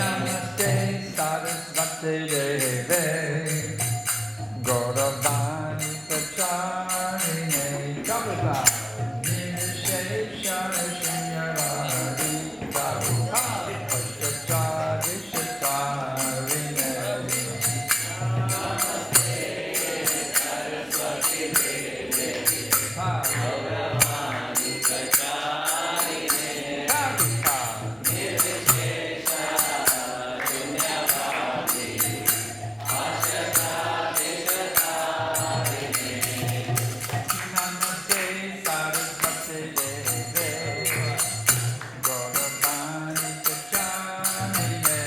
Namaste Sarasvati Deve Gauravani Pracharine Prabhupada Nirshesha Shunyavadi Prabhupada Prachari Shatarine Namaste Sarasvati Deve Gauravani Pracharine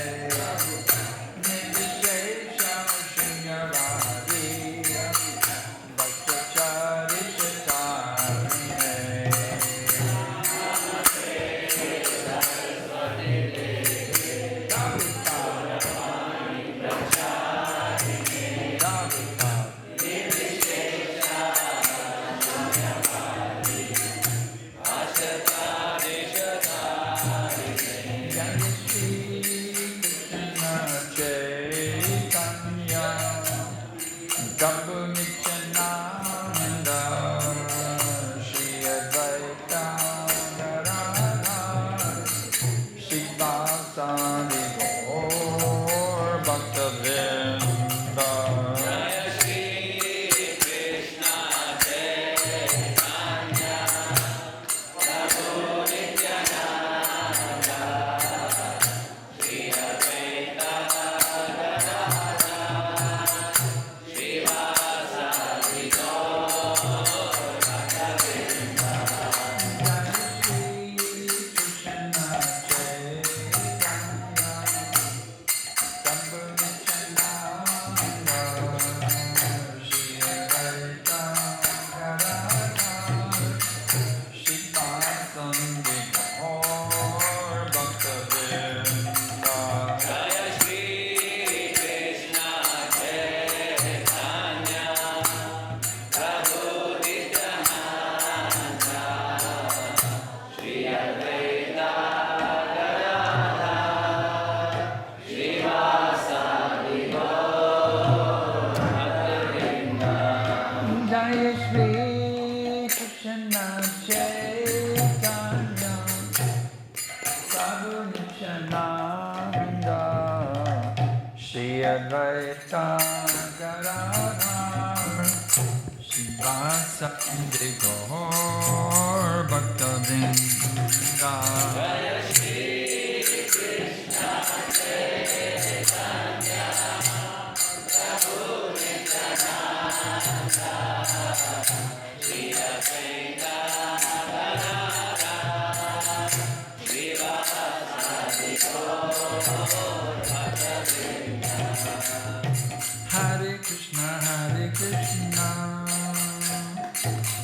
Hare Krishna,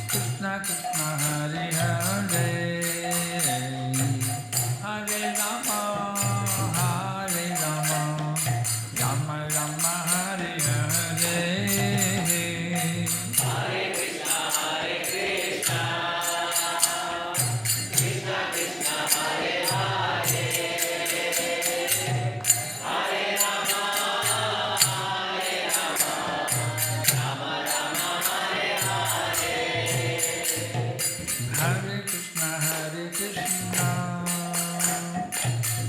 Krishna Krishna, Hare Hare, Hare Rama, Rama Rama, Hare Hare. Hare Krishna, Krishna Krishna, Hare Hare, Hare Rama, Rama Rama, Hare Hare. Hare Krishna,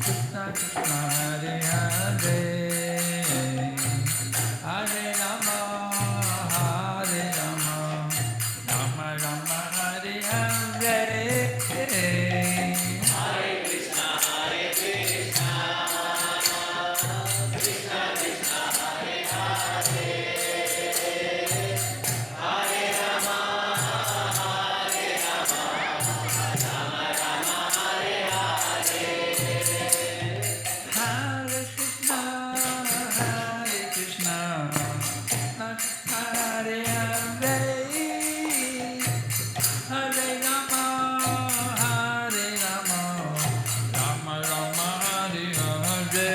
Krishna Krishna, Hare Hare, Hare Rama, Rama Rama, Hare Hare. Hare Krishna, Krishna Krishna, Hare Hare, Hare Rama, Rama Rama, Hare Hare. Hare Krishna, Krishna Hare Hare, Hare Rama, Rama Rama, Hare Hare.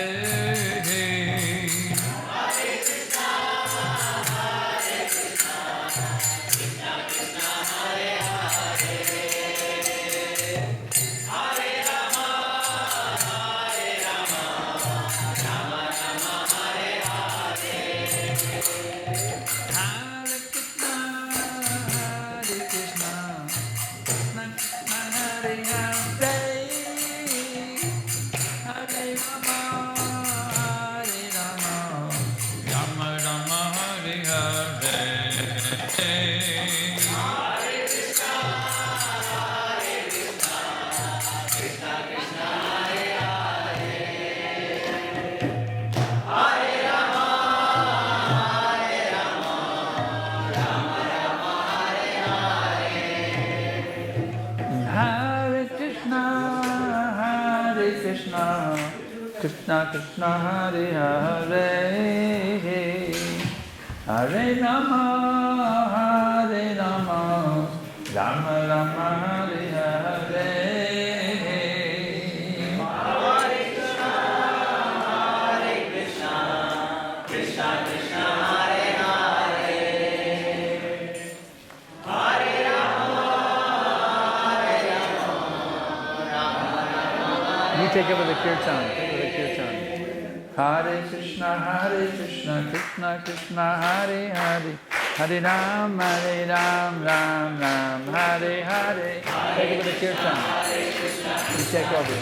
Krishna Krishna Hare Hare Hare Rama Rama Rama Hare Hare Hare Krishna Krishna Krishna Hare Hare Hare Rama Rama Rama. You take over the kirtan. Hare Krishna Krishna Krishna Hare Hare Hare Ram Ram Ram Hare Hare. Take over the kirtan. You take over.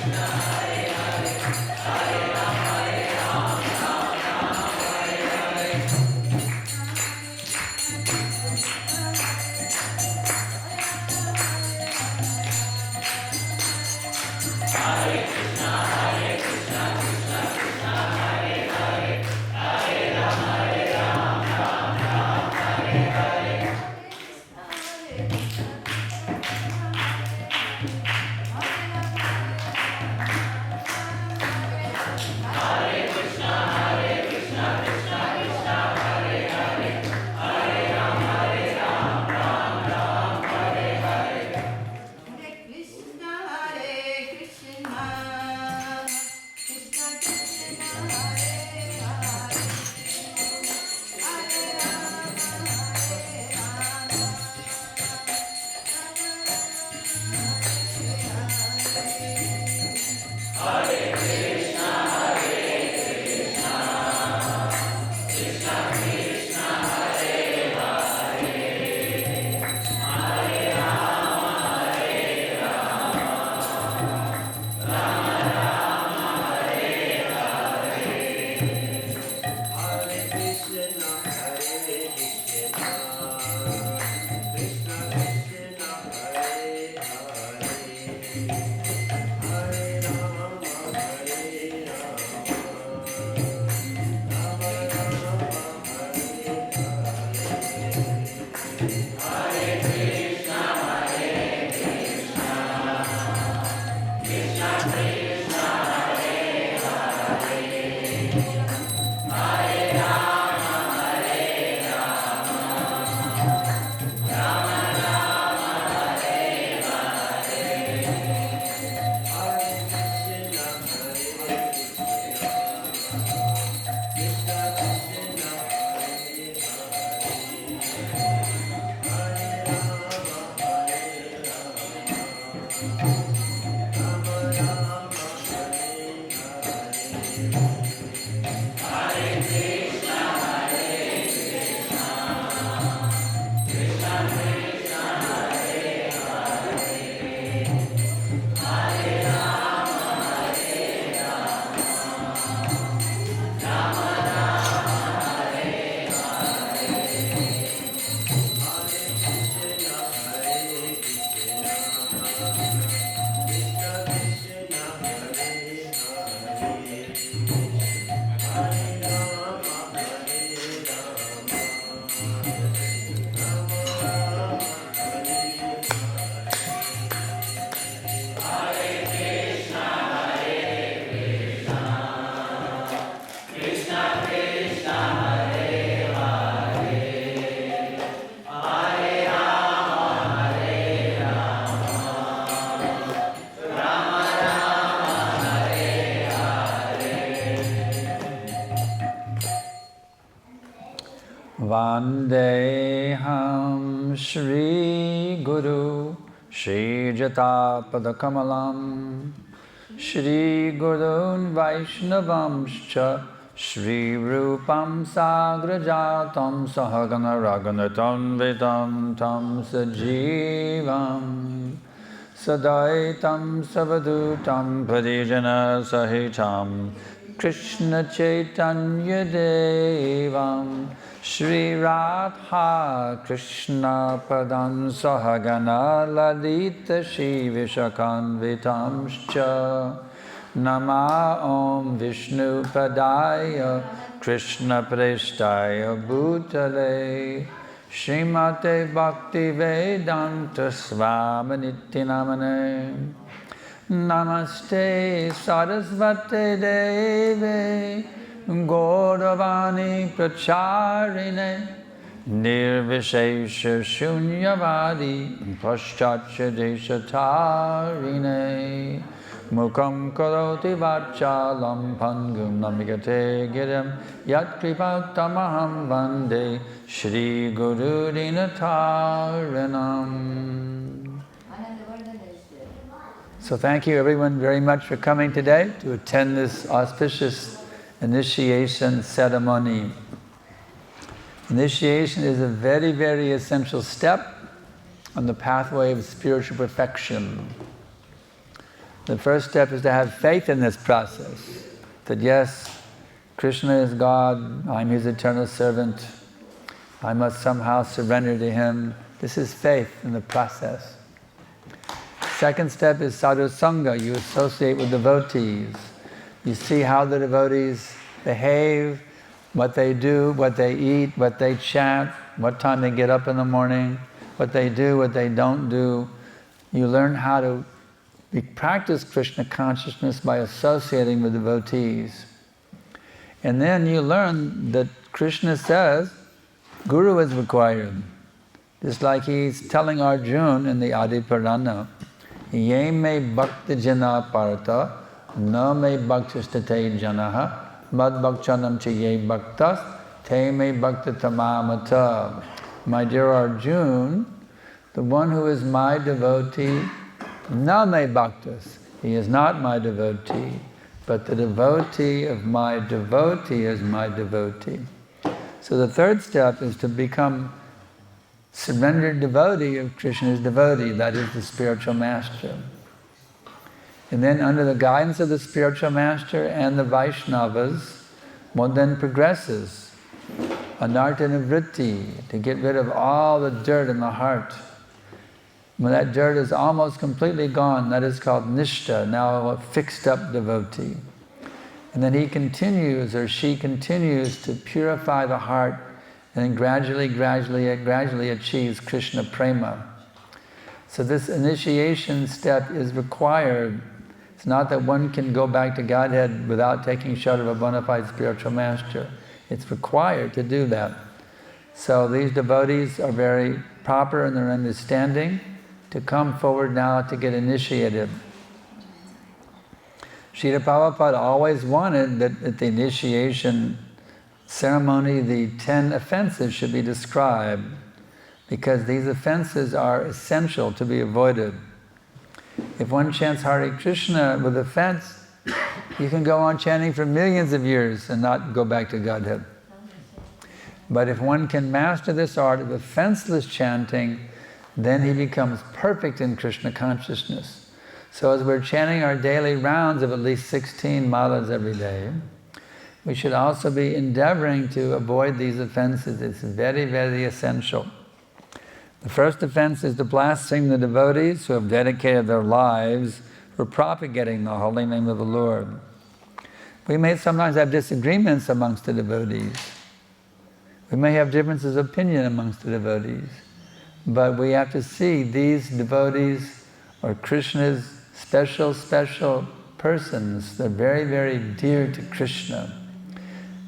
Vandeham Shri Guru Shri Jata Padakamalam Shri Gurun Vaishnavamscha Shri Rupam Sagrajatam Sahagana Raganatam Vedam Tam Sajivam Sadaitam Savadutam Parijana Sahitam Krishna Chaitanya Devam Shri Radha Krishna Padan Sahagana Lalita Shri Vishakanvitamscha Nama Om Vishnu Padaya Krishna Prestaya Bhutale Śrīmate Bhaktivedanta Swami Nityanamane Namaste Sarasvate Deve Gauravani Pracharine Nirvishesha Shunyavadi Paschatya Deshatarine Mukam Karoti Vachalam Pangum Namigate Giram Yat Kripatamaham Vande Shri Guru Dinataranam. So thank you everyone very much for coming today to attend this auspicious initiation ceremony. Initiation is a very, very essential step on the pathway of spiritual perfection. The first step is to have faith in this process, that yes, Krishna is God, I'm His eternal servant, I must somehow surrender to Him. This is faith in the process. Second step is sadhu sangha. You associate with devotees. You see how the devotees behave, what they do, what they eat, what they chant, what time they get up in the morning, what they do, what they don't do. You learn how to practice Krishna consciousness by associating with devotees. And then you learn that Krishna says, Guru is required. Just like he's telling Arjuna in the Adi Purana, Ye me bhakti jana parata, na me bhaktistate janaha, mad bhakchanam cha ye bhaktas, te me bhakti tamamata. My dear Arjuna, the one who is my devotee, na me bhaktas, he is not my devotee, but the devotee of my devotee is my devotee. So the third step is to become surrendered devotee of Krishna's devotee, that is the spiritual master. And then under the guidance of the spiritual master and the Vaishnavas, one then progresses, anartha nivritti, to get rid of all the dirt in the heart. When that dirt is almost completely gone, that is called nishtha, now a fixed up devotee. And then he continues, or she continues, to purify the heart and then gradually achieves Krishna prema. So this initiation step is required. It's not that one can go back to Godhead without taking shelter of a bona fide spiritual master. It's required to do that. So these devotees are very proper in their understanding to come forward now to get initiated. Srila Prabhupada always wanted that at the initiation ceremony, the 10 offenses should be described, because these offenses are essential to be avoided. If one chants Hare Krishna with offense, you can go on chanting for millions of years and not go back to Godhead. But if one can master this art of offenseless chanting, then he becomes perfect in Krishna consciousness. So as we're chanting our daily rounds of at least 16 malas every day, we should also be endeavoring to avoid these offenses. It's very, very essential. The first offense is to blaspheme the devotees who have dedicated their lives for propagating the holy name of the Lord. We may sometimes have disagreements amongst the devotees. We may have differences of opinion amongst the devotees. But we have to see these devotees are Krishna's special persons. They're very, very dear to Krishna.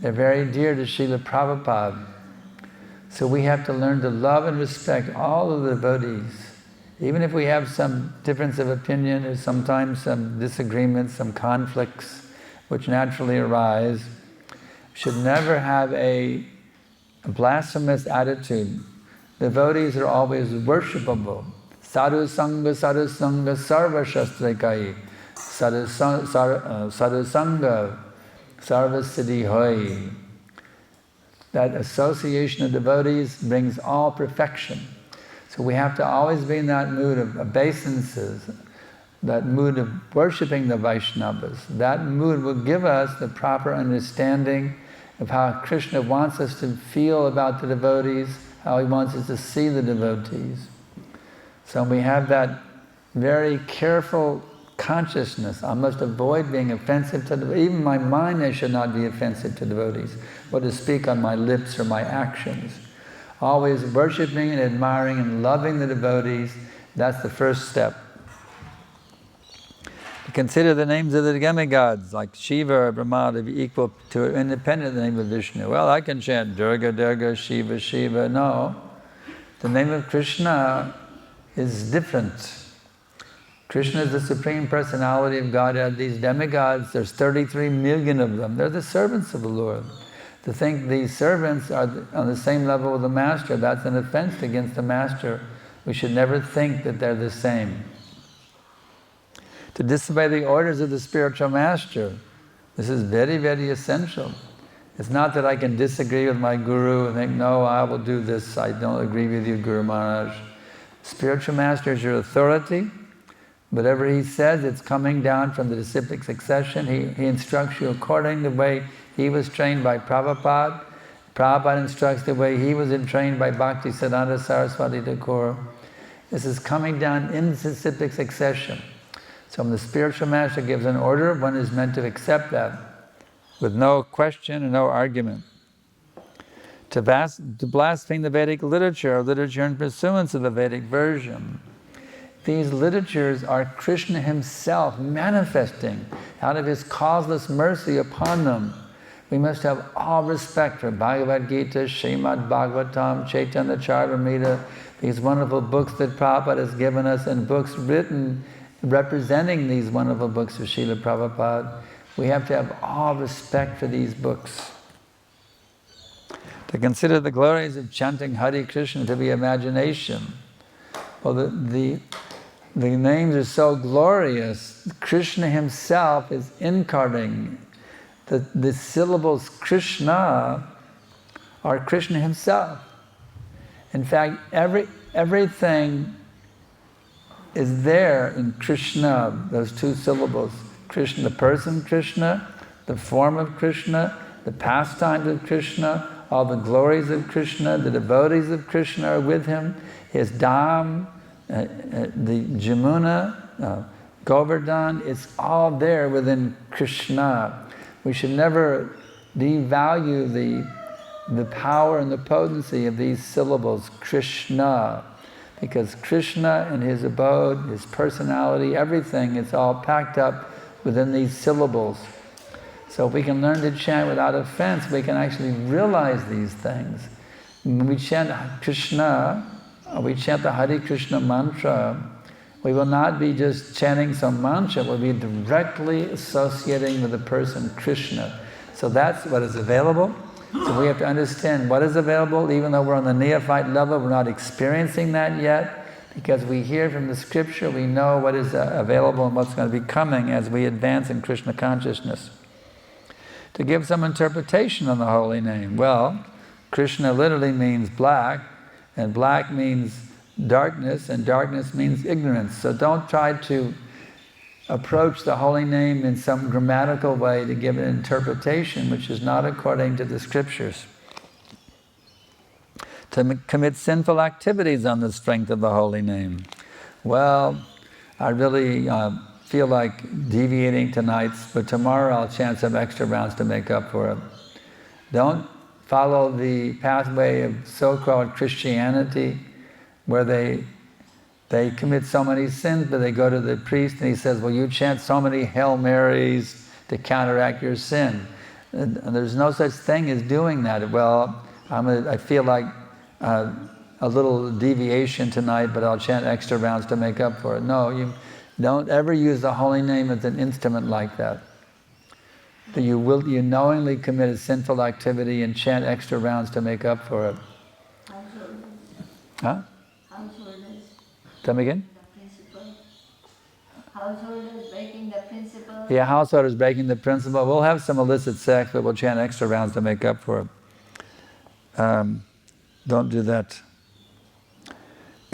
They're very dear to Srila Prabhupada. So we have to learn to love and respect all of the devotees. Even if we have some difference of opinion or sometimes some disagreements, some conflicts which naturally arise, we should never have a blasphemous attitude. Devotees are always worshipable. Sadhu Sangha, Sarva Shastrakai. Sadhu Sangha, Sarva Siddhi Hoy. That association of devotees brings all perfection. So we have to always be in that mood of obeisances, that mood of worshipping the Vaishnavas. That mood will give us the proper understanding of how Krishna wants us to feel about the devotees, how he wants us to see the devotees. So we have that very careful consciousness. I must avoid being offensive to devotees. Even my mind, I should not be offensive to devotees, or to speak on my lips or my actions. Always worshipping and admiring and loving the devotees, that's the first step. To consider the names of the demigods, like Shiva or Brahma, to be equal to, independent of the name of Vishnu. Well, I can chant Durga, Durga, Shiva, Shiva. No. The name of Krishna is different. Krishna is the Supreme Personality of Godhead. These demigods, there's 33 million of them. They're the servants of the Lord. To think these servants are on the same level with the Master, that's an offense against the Master. We should never think that they're the same. To disobey the orders of the spiritual master, this is very, very essential. It's not that I can disagree with my guru and think, no, I will do this, I don't agree with you, Guru Maharaj. Spiritual master is your authority. Whatever he says, it's coming down from the disciplic succession. He instructs you according to the way he was trained by Prabhupada. Prabhupada instructs the way he was trained by Bhaktivedanta Saraswati Thakur. This is coming down in disciplic succession. So when the spiritual master gives an order, one is meant to accept that with no question and no argument. To blaspheme the Vedic literature in pursuance of the Vedic version. These literatures are Krishna himself manifesting out of his causeless mercy upon them. We must have all respect for Bhagavad Gita, Śrīmad Bhāgavatam, Chaitanya Charitamrita, these wonderful books that Prabhupada has given us, and books written representing these wonderful books of Srila Prabhupada. We have to have all respect for these books. To consider the glories of chanting Hare Krishna to be imagination. Well, the names are so glorious. Krishna himself is incarnating. The syllables Krishna are Krishna himself. In fact, everything is there in Krishna, those two syllables. Krishna, the person Krishna, the form of Krishna, the pastimes of Krishna, all the glories of Krishna, the devotees of Krishna are with him, his Dham, the Jamuna, Govardhan, it's all there within Krishna. We should never devalue the power and the potency of these syllables, Krishna. Because Krishna and his abode, his personality, everything, it's all packed up within these syllables. So if we can learn to chant without offense, we can actually realize these things. When we chant Krishna, or we chant the Hare Krishna mantra, we will not be just chanting some mantra, we'll be directly associating with the person Krishna. So that's what is available. So we have to understand what is available. Even though we're on the neophyte level, we're not experiencing that yet, because we hear from the scripture, we know what is available and what's going to be coming as we advance in Krishna consciousness. To give some interpretation on the holy name, well, Krishna literally means black, and black means darkness, and darkness means ignorance. So don't try to approach the holy name in some grammatical way to give an interpretation which is not according to the scriptures. To commit sinful activities on the strength of the holy name. Well, I really feel like deviating tonight, but tomorrow I'll chant some extra rounds to make up for it. Don't follow the pathway of so-called Christianity, where they commit so many sins, but they go to the priest and he says, well, you chant so many Hail Marys to counteract your sin. And there's no such thing as doing that. Well, I feel like a little deviation tonight, but I'll chant extra rounds to make up for it. No, you don't ever use the holy name as an instrument like that. You knowingly commit a sinful activity and chant extra rounds to make up for it. Huh? Tell me again? Householders breaking the principle. Yeah, householders breaking the principle. We'll have some illicit sex, but we'll chant extra rounds to make up for it. Don't do that.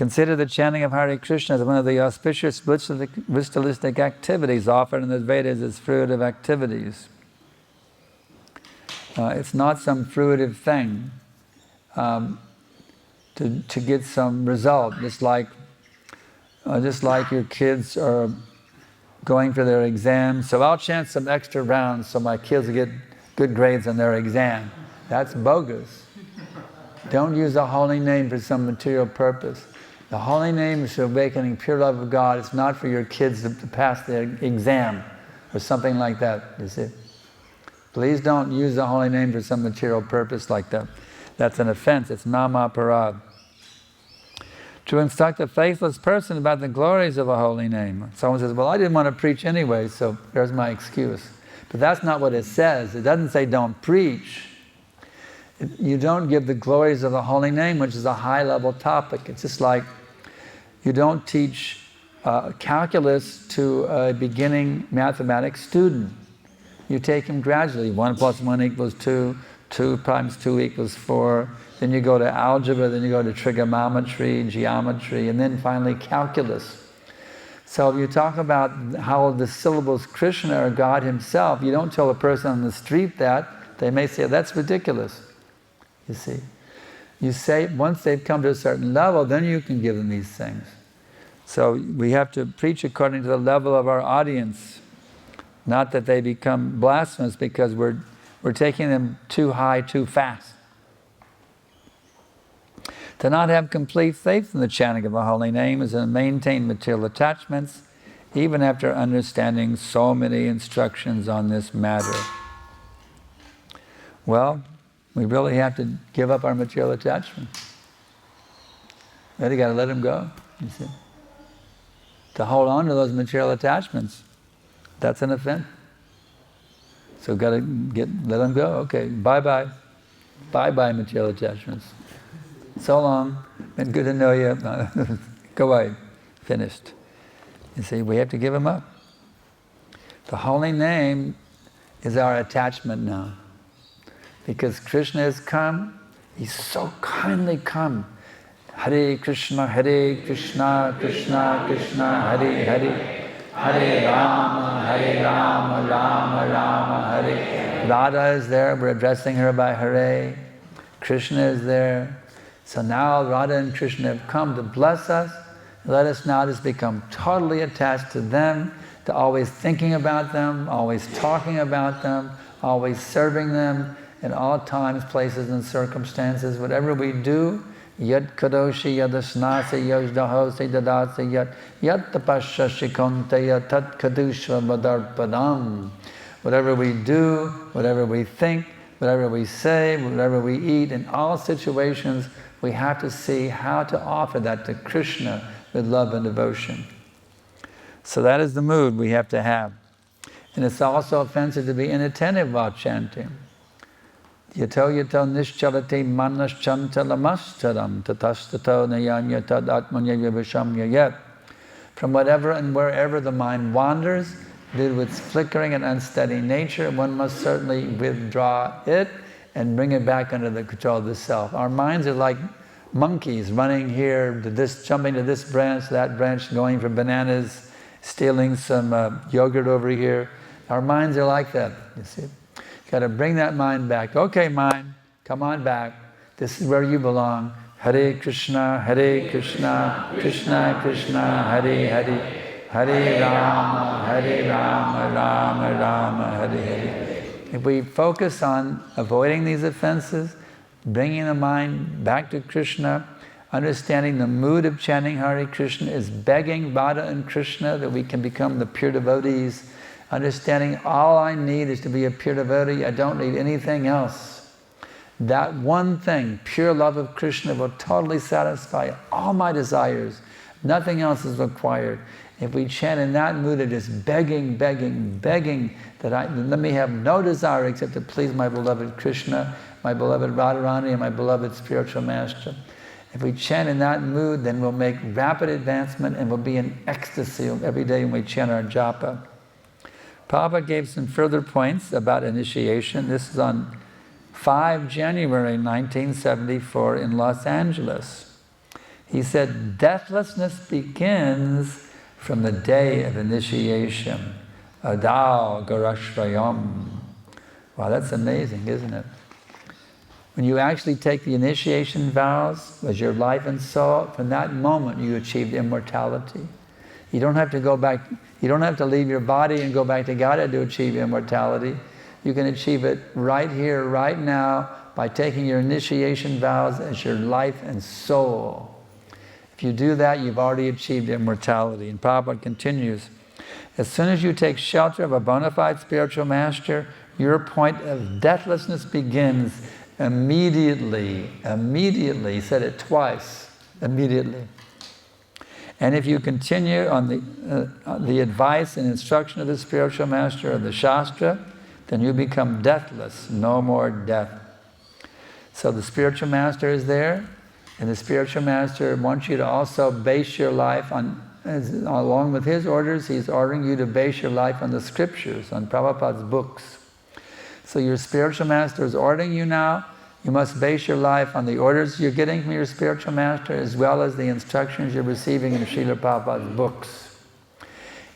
Consider the chanting of Hare Krishna as one of the auspicious ritualistic activities offered in the Vedas as fruitive activities. It's not some fruitive thing to get some result, just like your kids are going for their exams. So I'll chant some extra rounds so my kids will get good grades on their exam. That's bogus. Don't use the holy name for some material purpose. The holy name is for awakening pure love of God. It's not for your kids to pass their exam or something like that, you see. Please don't use the holy name for some material purpose like that. That's an offense. It's nama parad. To instruct a faithless person about the glories of a holy name. Someone says, well, I didn't want to preach anyway, so there's my excuse. But that's not what it says. It doesn't say don't preach. You don't give the glories of the holy name, which is a high-level topic. It's just like you don't teach calculus to a beginning mathematics student. You take him gradually. 1 + 1 = 2. 2 × 2 = 4. Then you go to algebra, then you go to trigonometry, geometry, and then finally calculus. So if you talk about how the syllables Krishna or God himself, you don't tell a person on the street that. They may say, that's ridiculous. You see. You say, once they've come to a certain level, then you can give them these things. So we have to preach according to the level of our audience. Not that they become blasphemous because we're taking them too high, too fast. To not have complete faith in the chanting of a holy name is to maintain material attachments, even after understanding so many instructions on this matter. Well, we really have to give up our material attachments. Then you got to let them go, you see. To hold on to those material attachments, that's an offense. So got to let them go. Okay, bye-bye. Bye-bye material attachments. So long, been good to know you. Go away, finished. You see, we have to give them up. The holy name is our attachment now. Because Krishna has come, he's so kindly come. Hare Krishna, Krishna Krishna, Hare Hare. Hare Rama, Rama Rama, Hare. Radha is there, we're addressing her by Hare. Krishna is there. So now Radha and Krishna have come to bless us. Let us now just become totally attached to them, to always thinking about them, always talking about them, always serving them in all times, places, and circumstances. Whatever we do, yat kadoshi yadasnasi yajdahosi dadasi yat tapasya shikonteya tat kadusha madarpadam. Whatever we do, whatever we think, whatever we say, whatever we eat, in all situations, we have to see how to offer that to Krishna with love and devotion. So that is the mood we have to have. And it's also offensive to be inattentive while chanting. Yato yato nischalate manaschantalamastaram tatastato nayanyatad atmanya vivasham yayat. From whatever and wherever the mind wanders, due to its flickering and unsteady nature, one must certainly withdraw it and bring it back under the control of the self. Our minds are like monkeys running here to this, jumping to this branch, that branch, going for bananas, stealing some yogurt over here. Our minds are like that, you see. Got to bring that mind back. Okay, mind, come on back. This is where you belong. Hare Krishna, Krishna Krishna, Hare Hare, Hare Rama, Rama Rama, Hare Hare. If we focus on avoiding these offenses, bringing the mind back to Krishna, understanding the mood of chanting Hare Krishna is begging Radha and Krishna that we can become the pure devotees, understanding all I need is to be a pure devotee, I don't need anything else. That one thing, pure love of Krishna, will totally satisfy all my desires. Nothing else is required. If we chant in that mood of just begging that let me have no desire except to please my beloved Krishna, my beloved Radharani, and my beloved spiritual master. If we chant in that mood, then we'll make rapid advancement and we'll be in ecstasy every day when we chant our japa. Prabhupada gave some further points about initiation. This is on 5 January 1974 in Los Angeles. He said, deathlessness begins from the day of initiation. Adao Garashvayam. Wow, that's amazing, isn't it? When you actually take the initiation vows as your life and soul, from that moment you achieved immortality. You don't have to go back, you don't have to leave your body and go back to God to achieve immortality. You can achieve it right here, right now, by taking your initiation vows as your life and soul. If you do that, you've already achieved immortality. And Prabhupada continues, as soon as you take shelter of a bona fide spiritual master, your point of deathlessness begins immediately. Immediately. He said it twice. Immediately. And if you continue on the advice and instruction of the spiritual master of the Shastra, then you become deathless. No more death. So the spiritual master is there, and the spiritual master wants you to also base your life on, along with his orders, he's ordering you to base your life on the scriptures, on Prabhupada's books. So your spiritual master is ordering you now. You must base your life on the orders you're getting from your spiritual master as well as the instructions you're receiving in Srila Prabhupada's books.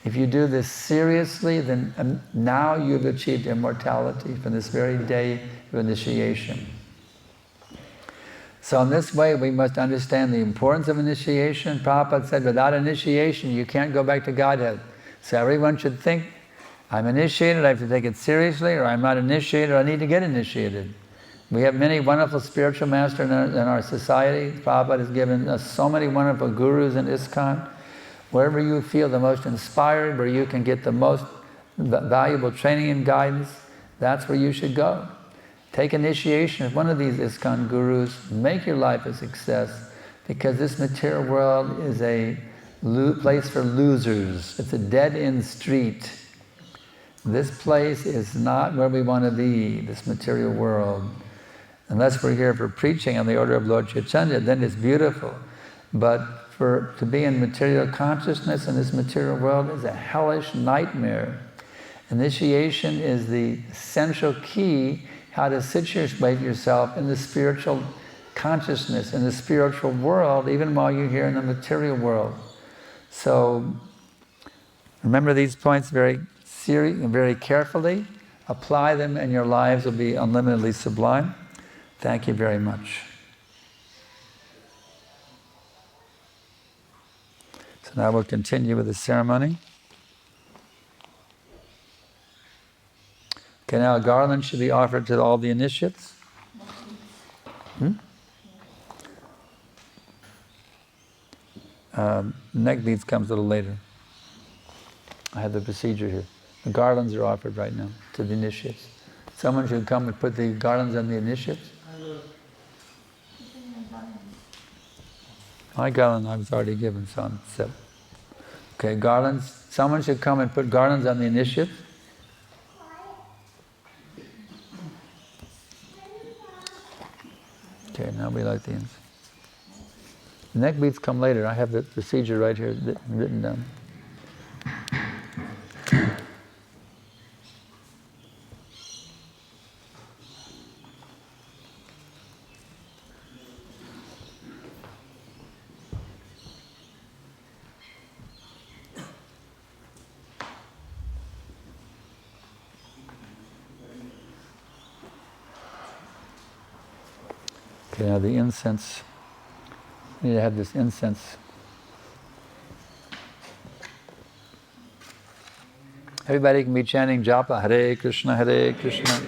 If you do this seriously, then now you've achieved immortality from this very day of initiation. So in this way, we must understand the importance of initiation. Prabhupada said, without initiation, you can't go back to Godhead. So everyone should think, I'm initiated, I have to take it seriously, or I'm not initiated, or I need to get initiated. We have many wonderful spiritual masters in our society. Prabhupada has given us so many wonderful gurus in ISKCON. Wherever you feel the most inspired, where you can get the most valuable training and guidance, that's where you should go. Take initiation of one of these ISKCON gurus, make your life a success, because this material world is a place for losers. It's a dead-end street. This place is not where we want to be, this material world. Unless we're here for preaching on the order of Lord Chaitanya, then it's beautiful. But to be in material consciousness in this material world is a hellish nightmare. Initiation is the essential key how to situate yourself in the spiritual consciousness, in the spiritual world, even while you're here in the material world. So remember these points very carefully. Apply them and your lives will be unlimitedly sublime. Thank you very much. So now we'll continue with the ceremony. Okay, now a garland should be offered to all the initiates. Neck beads comes a little later. I have the procedure here. The garlands are offered right now to the initiates. Someone should come and put the garlands on the initiates. My garland I was already given, so I'm set. Okay, garlands. Someone should come and put garlands on the initiates. Okay, now we light the incense. The neck beads come later. I have the procedure right here written down. Okay, now the incense. We need to have this incense. Everybody can be chanting japa, Hare Krishna, Hare Krishna.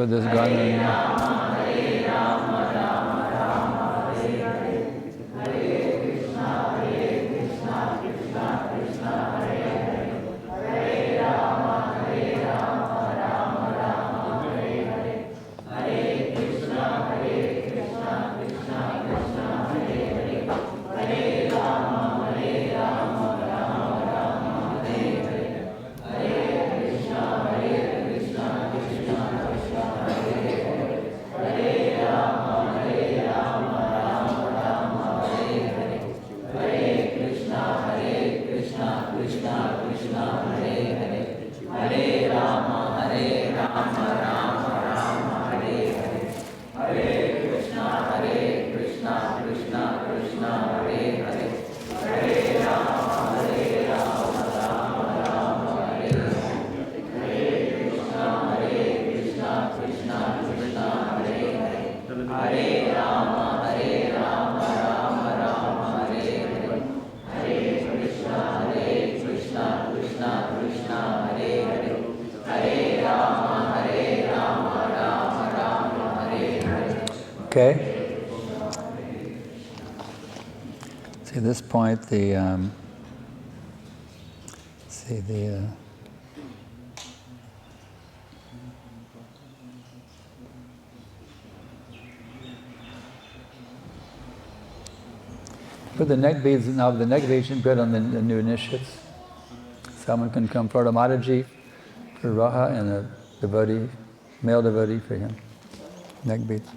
Prabhupada's garland. Okay. See, at this point, put the neck beads, now the neck beads you put on the new initiates. Someone can come for a Mataji, for Raha, and a devotee, male devotee for him. Neck beads.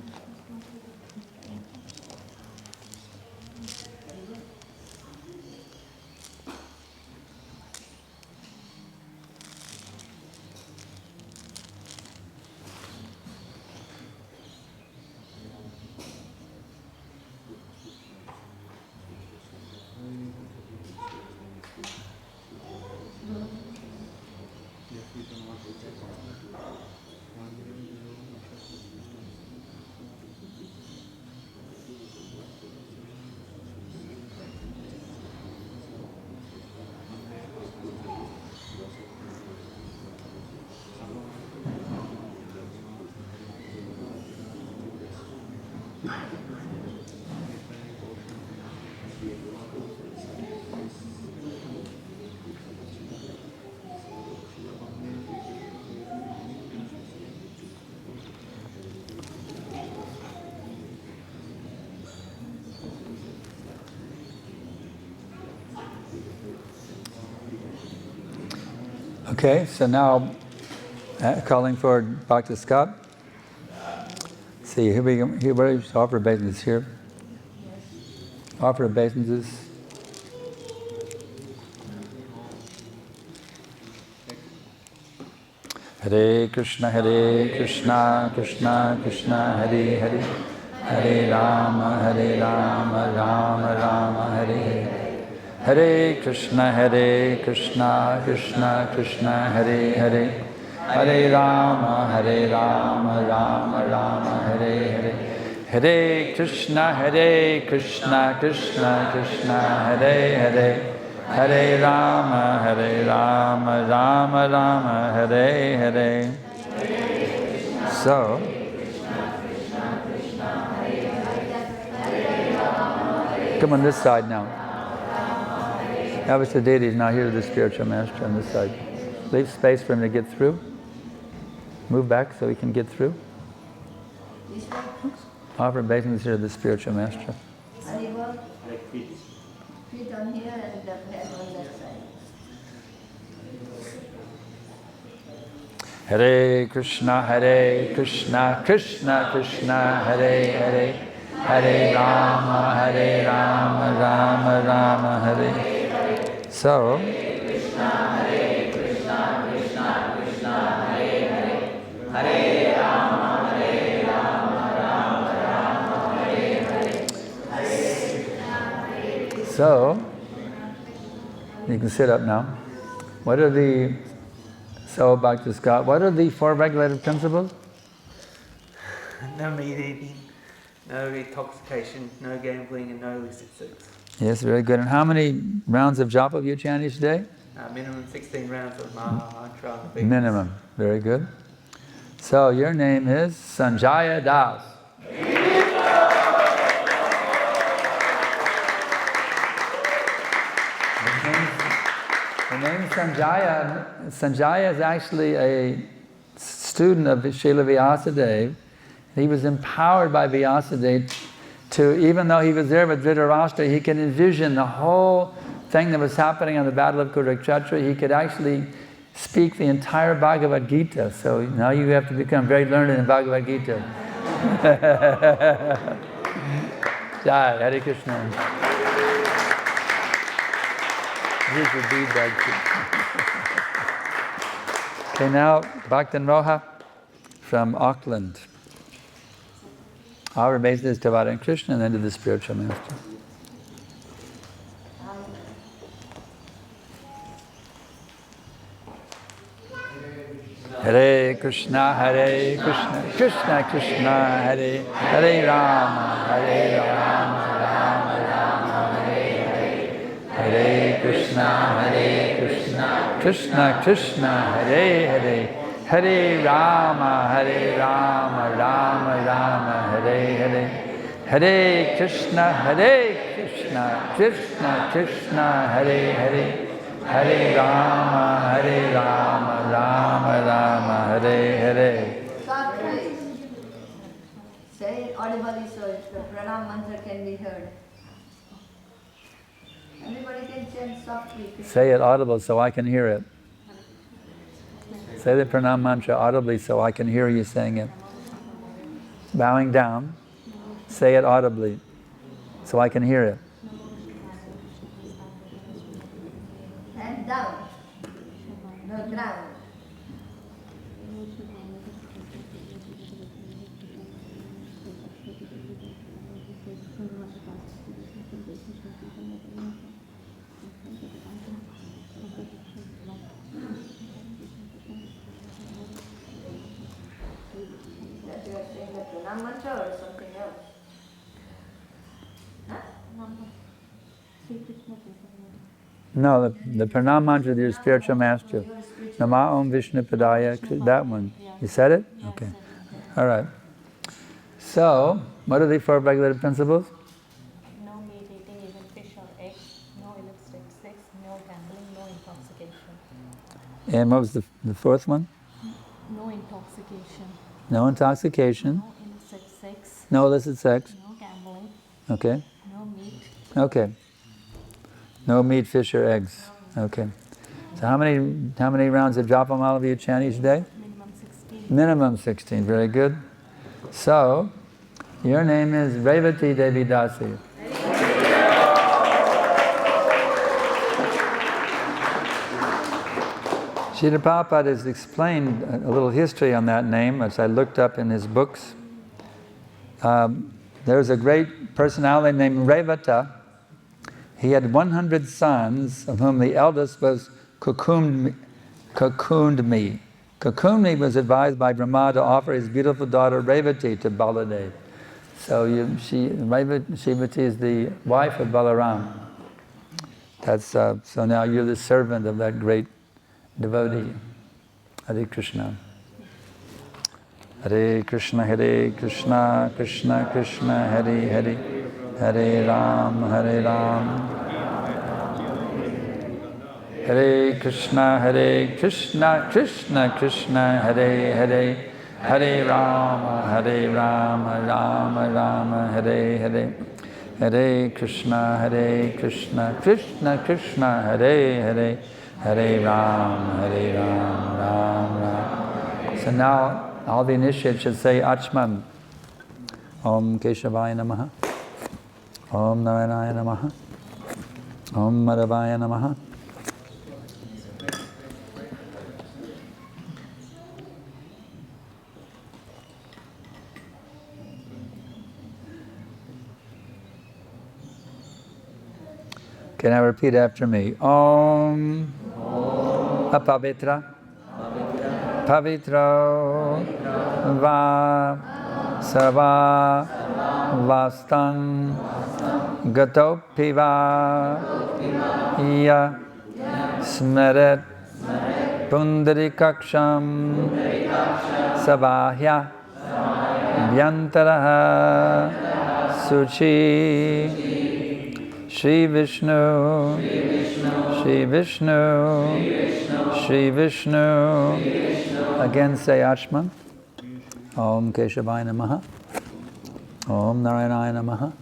Okay, so now calling for Bhakti Scott. See, here we go. Here, where is offer obeisances here? Offer obeisances. Hare Krishna, Krishna Krishna, Hare Hare. Hare Rama, Rama Rama, Hare Hare. Hare Krishna, Krishna Krishna, Hare Hare. Hare Rama, Rama Rama, Hare Hare. Hare Krishna, Krishna Krishna, Hare Hare. Hare Rama, Rama Rama, Hare Hare. So, come on this side now. Now it's the deities, now here's the spiritual master on this side. Leave space for him to get through. Move back so he can get through. Offer obeisances here to the spiritual master. Feet on here and the head on that side. Hare Krishna, Krishna Krishna, Hare Hare. Hare Rama, Rama Rama, Hare Hare. So, Krishna, Krishna Krishna, Hare Hare. Hare Rama, Rama Hare Hare. so you can sit up now. What are the Bhakti Scott? What are the 4 regulative principles? No meat eating, no intoxication, no gambling, and no illicit sex. Yes, very good. And how many rounds of japa have you chant each day? Minimum 16 rounds of Maha Mantra. Minimum. Very good. So your name is Sanjaya Das. The name Sanjaya. Sanjaya is actually a student of Srila Vyasadeva. He was empowered by Vyasadeva to, even though he was there with Dhritarashtra, he can envision the whole thing that was happening on the Battle of Kurukshetra. He could actually speak the entire Bhagavad Gita. So now you have to become very learned in Bhagavad Gita. Jai, Hare Krishna. Here's the bead bag. Okay, now Bhaktan Roha from Auckland. Our base is Tavada and Krishna, and then to the spiritual master. Hare Krishna, Krishna Krishna, Hare Hare Rama, Hare Rama, Rama Rama, Hare Hare. Hare Krishna, Krishna Krishna, Hare Hare. Hare Rama, Rama Rama, Hare Hare. Hare Krishna, Krishna Krishna, Hare Hare. Hare Rama, Rama Rama, Hare Hare. Softly. Say it audibly so the pranam mantra can be heard. Everybody can chant softly. Say it audible so I can hear it. Say the pranam mantra audibly so I can hear you saying it. Bowing down, say it audibly so I can hear it. And down. No ground. That you are saying the pranam mantra or something else? Huh? No, the pranam mantra of your spiritual master. Nama Om Vishnu Padaya, that one. You said it? Okay. All right. So, what are the four regulative principles? No meat eating, even fish or eggs. No illicit sex. No gambling. No intoxication. And what was the fourth one? No intoxication. No intoxication. No illicit sex. No illicit sex. No gambling. Okay. No meat. Okay. No meat, fish, or eggs. Okay. So how many rounds of Japamala do you chant each day? Minimum 16. Minimum 16. Very good. So, your name is Revati Devi Dasi. Srila Prabhupada has explained a little history on that name, as I looked up in his books. There's a great personality named Revata. He had 100 sons, of whom the eldest was Kukundmi. Kukundmi was advised by Brahma to offer his beautiful daughter Revati to Baladev. So Revati is the wife of Balaram. So now you're the servant of that great devotee. Hare Krishna. Hare Krishna, Krishna Krishna, Hare Hare. Hare Ram, Hare Ram. Hare Krishna, Krishna Krishna, Hare Hare. Hare Rama, Rama Rama, Hare Hare. Hare Krishna, Krishna Krishna, Hare Hare. Hare Ram, Ram Ram. So now all the initiates should say Achman. Om Keshavaya Namaha. Om Narayana Namaha. Om Madhavaya Namaha. Can I repeat after me? Om Apavitra Pavitro Va Sarva Vastam Gatopiva Ya Smeret Pundarikaksham Sabahya Vyantaraha Suchi Shri Vishnu Shri Vishnu Shri Vishnu. Again say Achman. Om Keshavaya Namaha. Om Narayanaya Namaha.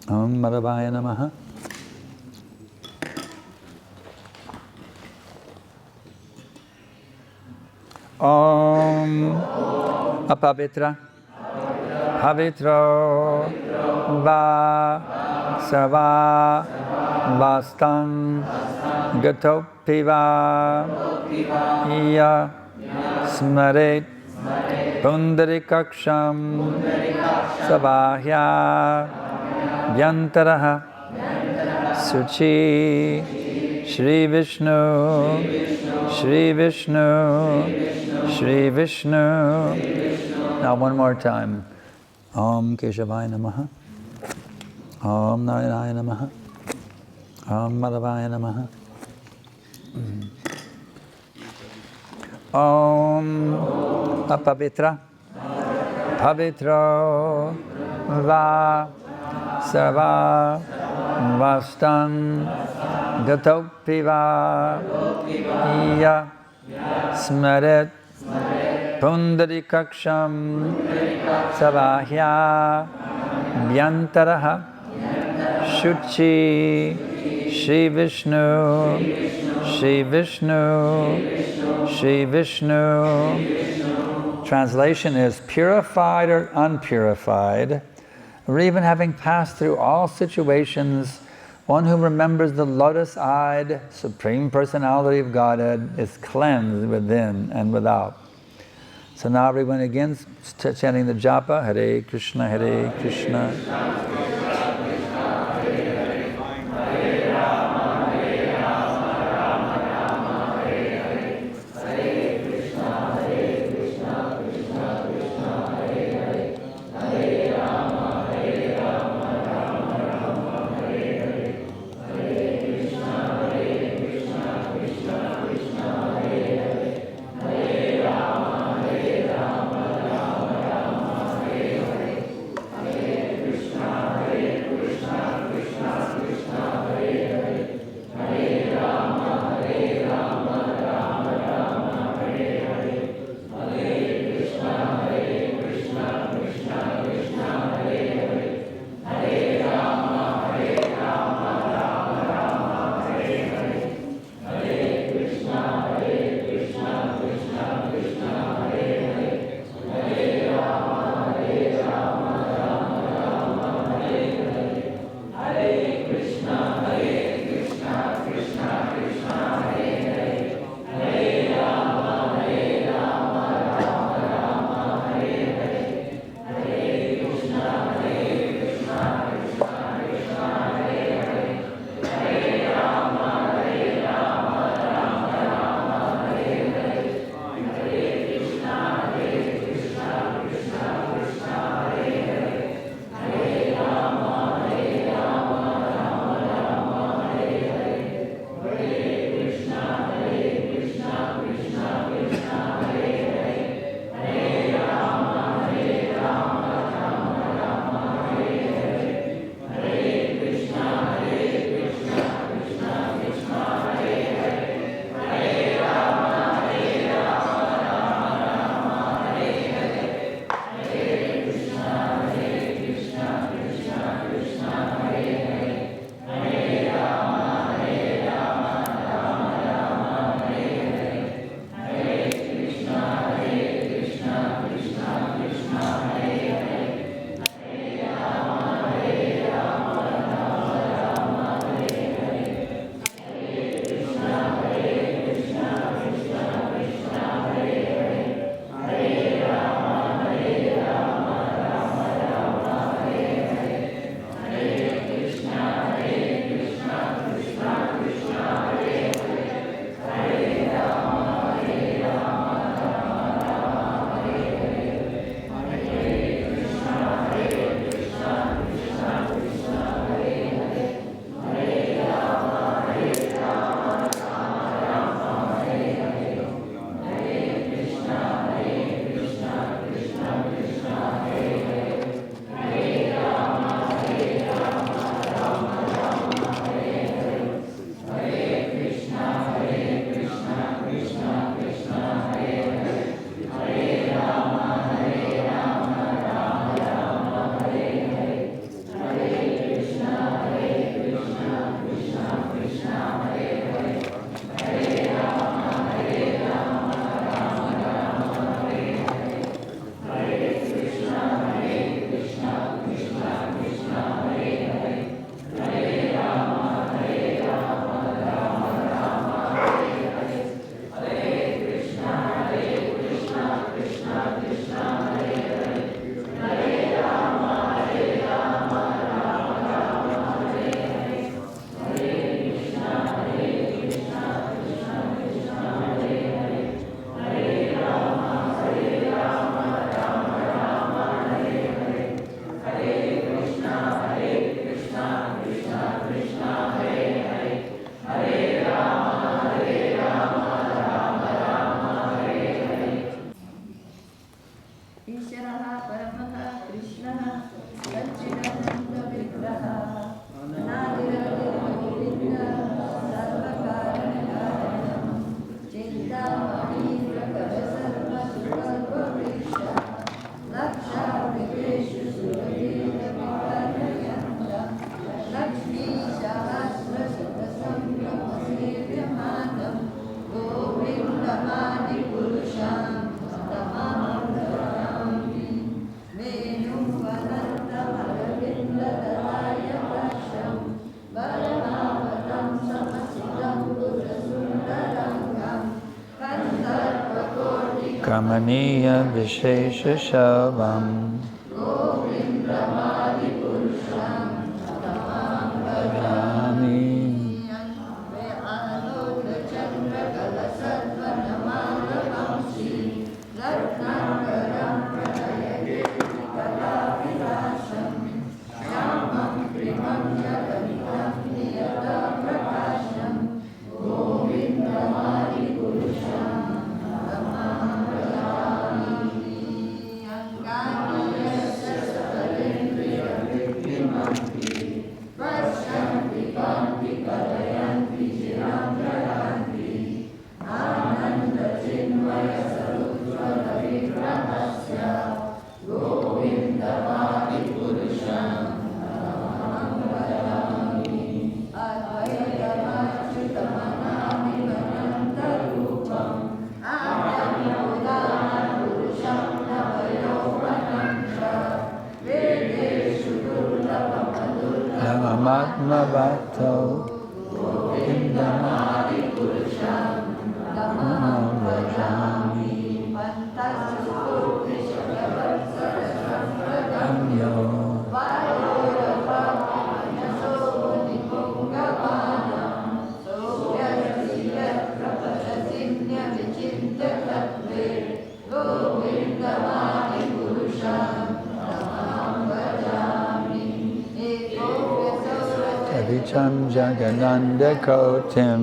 Om Madhavaya Namaha. Om Apavitra Pavitro Va Sarva Vastam Gatopiva Iya Smaret Pundarikaksham Sabahya Vyantaraha Suchi Shri Vishnu Shri Vishnu Shri Vishnu. Now one more time. Om Keshavaya Namaha. Om Narayanaya Namaha. Om Madhavaya Namaha. Om Apavitra Pavitro Va Sarva Vastam Gatopiva Iya Smaret Pundarikaksham Sabahya Vyantaraha Shuchi Shri Vishnu Shri Vishnu Shri Vishnu. Translation is purified or unpurified, or even having passed through all situations, one who remembers the lotus-eyed Supreme Personality of Godhead is cleansed within and without. So now everyone again chanting the japa, Hare Krishna, Hare Krishna. Hare Kamaniya Vishesha Shalvam Bhajami. Matma Bhatto Indamadi Purusham Dhammam Vrajami Amyo Vicham Jagananda Kotim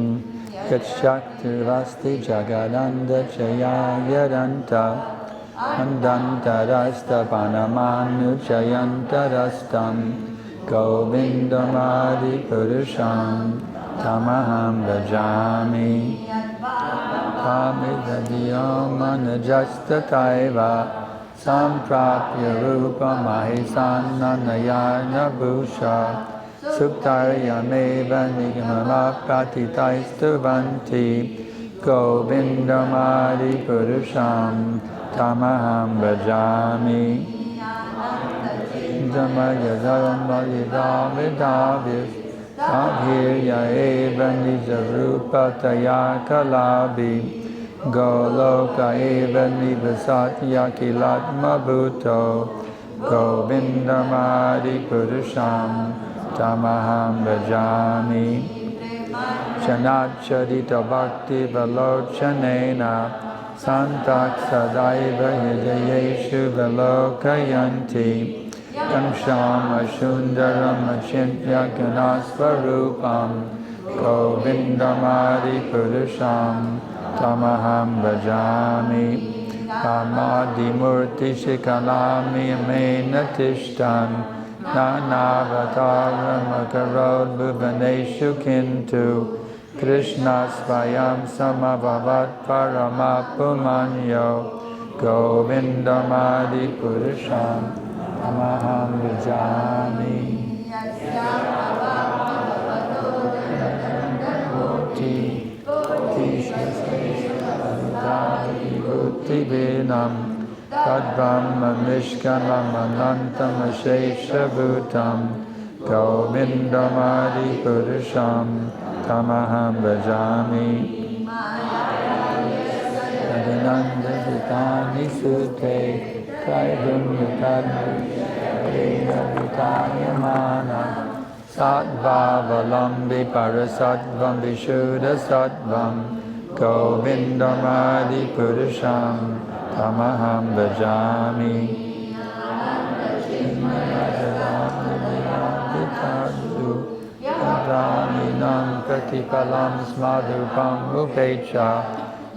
Yatshaktivasti Jagananda Chayayadanta Andantarasta Panamanu Chayantarastam Govindamadi Purusham Tamaham Bhajami Pamidadiyamanajastataiva Samprapya Rupa Mahisananayana Bhusha Suktarayameva Nigamapatitaistuvanti Govindamadi Purusham Tamaham Bhajami Dhamayadamayadavidavis Abhirya eva nijarupataya kalabi Goloka eva nivasatya kilatma bhuto Govindamadi Purusham Tamaham Bhajami Chanachadita Bhakti Valochanena Santak Sadaiva Hidayeshu Valokayanti Kamsham Ashundaram Achintya Ganasvarupam Govindamadi Purusham Tamaham Bhajami Pamadi Murti Shikalami Amena Tishtan Nanavataram Akarod Bhuvaneshu Kintu Krishna Svayam Samabhavat Paramapumanyo Govindamadi Purusham Tamaham Bhajami Bhuti Vinam Tadbrahma Mishkanam Anantam Ashesha Bhutam Govindamadi Purusham Tamaham Bhajami Adinanda Vitani Sute Traidum Yukadmu Dena Vitayamana Sattva-valambi Parasattvam Vishuddha Sattvam Govindamadi Purusham Tamaham Bhajami Yadaninam Pratipalam Smadhupam Upecha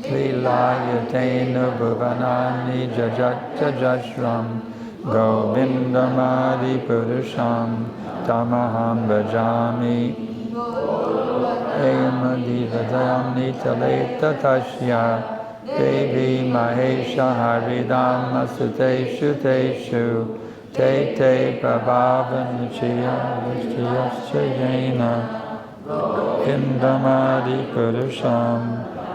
Lilayatena Bhuvanani Jajat Jajashram Govindamadi Purusham Tamaham Bhajami Emadivadayam Nitaleta Tashya Devi Mahesha Haridama Suteshu Teshu Te Te Prabhavanachya Vishtiyashchayena Indamadi Purusham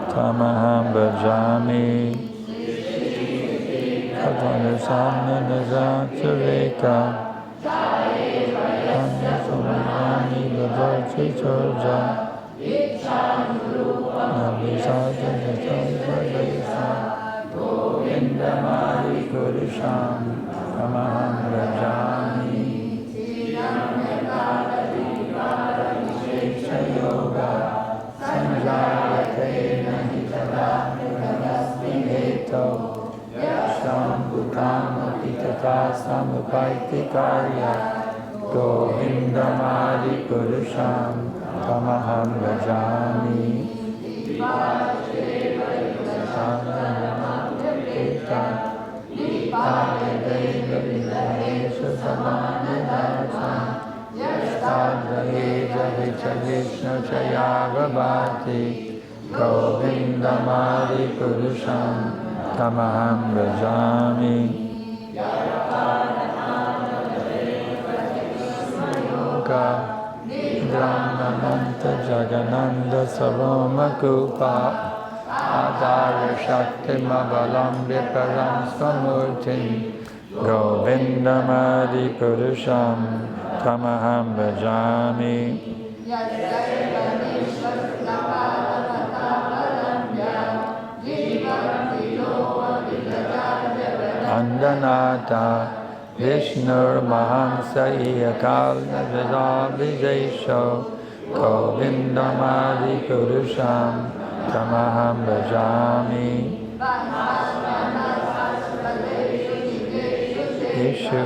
Tamaham Bhajami Kavanasana Nazatareka Anyasamani Bhajati Chorja Nabhisata Jatayasa Govindamadi Purusham Tamaham Bhajami. Yoga Sanjayate Nahitara Namastineto Yasham Bhutam Apitata Samupaiti Karya Govindamadi Purusham Tamaham Bhajami. Vishnu Chayagabhati Govindamadi Purusham Tamaham Bhajami. Brahmananta Jagananda Sarvamakupa Adara Shakti Mavalambi Param Samurtin Govindamadi Purusham Tamaham Bhajami. Andanata Vishnur Mahansa Iyakal Navidabhijesho Govindamadi Purusham Tamaham Bhajami. Ishu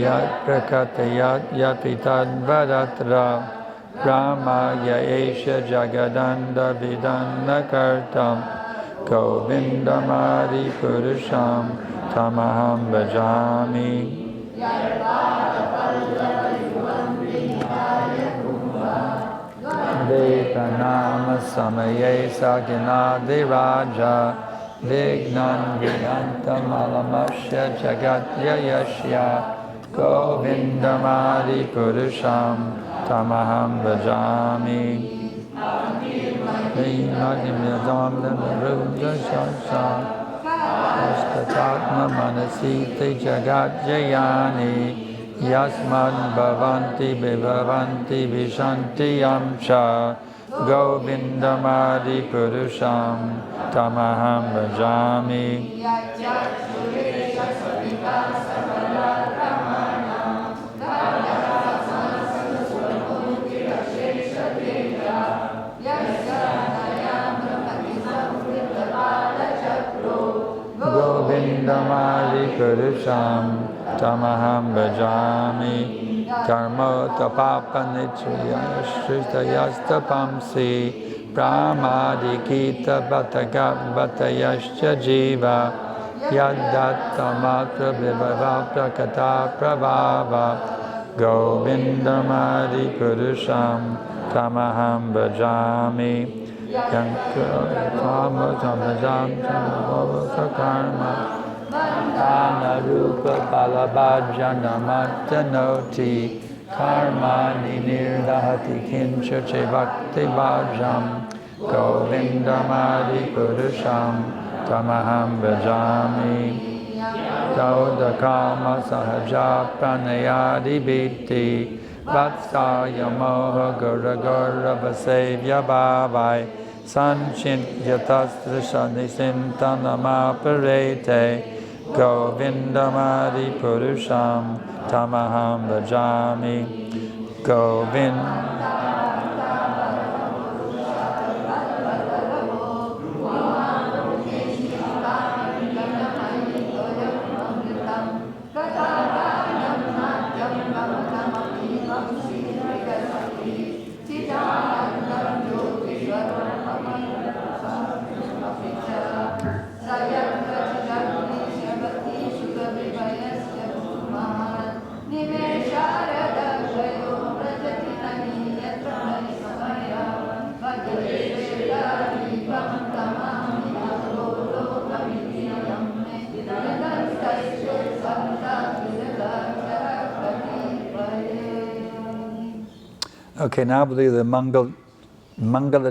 Yat Prakatayat Yapitad Vadatra Brahma Yaesha Jagadanda Vidanna Kartam Govindamadi Purusham Tamaham Bhajami. Vedanama Samaye Saginadi Raja Vignan Vidantam Alamasya Jagatya Yashya Govindamadi Purusham Tamaham Bhajami. Astatatma Manasiti Jagat Jayani Yasmad Bhavanti Bhivavanti Vishanti Yamcha Govindamadi Purusham Tamaham Bhajami. Govindamadi Purusham Tamaham Bhajami. Karmo tapapa nichya shristayasta pamsi Brahmadikita Bhatagab Bhatayascha Jiva Yadatta Matra Vibhava Prakata Prabhava Govindamadi Purusham Tamaham Bhajami. Yankama Samajam Samavasa Anarupa Balabhajana Matanoti Karmani Nirdahati Kincha Bhakti Bhajam Govindamadi Purusham Tamaham Bhajami. Daudakama Sahaja Pranayadi Biti Vatsaya Moha Gura Gura Vasevya Bhavai Sanchint Yatastra Shanisintanama Parete Govindamadi Purusham Tamaham Bhajami. Govind Okay, now we'll do the Mangala